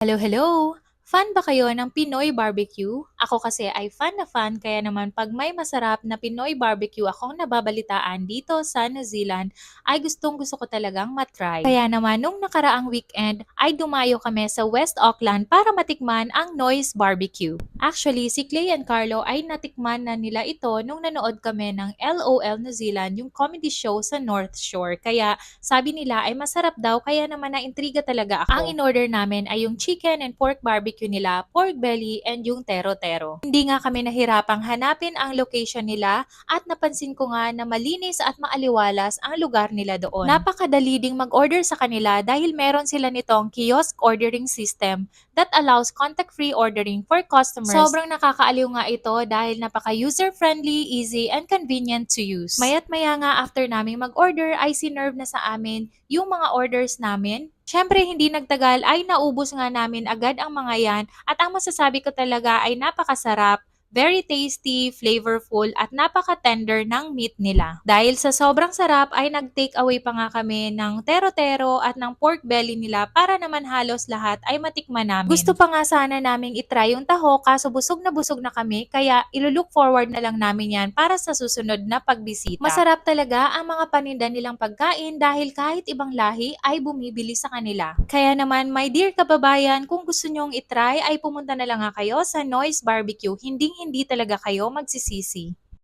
Hello, hello! Fan ba kayo ng Pinoy barbecue? Ako kasi ay fan na fan, kaya naman pag may masarap na Pinoy barbecue akong nababalitaan dito sa New Zealand, ay gustong gusto ko talagang matry. Kaya naman nung nakaraang weekend ay dumayo kami sa West Auckland para matikman ang Noise Barbecue. Actually, si Clay and Carlo ay natikman na nila ito nung nanood kami ng LOL New Zealand, yung comedy show sa North Shore. Kaya sabi nila ay masarap daw, kaya naman naintriga talaga ako. Ang in-order namin ay yung chicken and pork barbecue nila, pork belly, and yung tero-tero. Hindi nga kami nahirapang hanapin ang location nila at napansin ko nga na malinis at maaliwalas ang lugar nila doon. Napakadali ding mag-order sa kanila dahil meron sila nitong kiosk ordering system that allows contact-free ordering for customers. Sobrang nakakaaliw nga ito dahil napaka-user-friendly, easy, and convenient to use. Mayat maya nga after naming mag-order ay sinerve na sa amin yung mga orders namin. Siyempre, hindi nagtagal ay naubos nga namin agad ang mga yan at ang masasabi ko talaga ay napakasarap, very tasty, flavorful at napaka-tender ng meat nila. Dahil sa sobrang sarap ay nag-take away pa nga kami ng tero-tero at ng pork belly nila para naman halos lahat ay matikman namin. Gusto pa nga sana naming itry yung taho kaso busog na kami, kaya ilulook forward na lang namin yan para sa susunod na pagbisita. Masarap talaga ang mga paninda nilang pagkain dahil kahit ibang lahi ay bumibili sa kanila. Kaya naman, my dear kababayan, kung gusto nyong itry ay pumunta na lang nga kayo sa Noise Barbecue. Hindi talaga kayo magsisisi.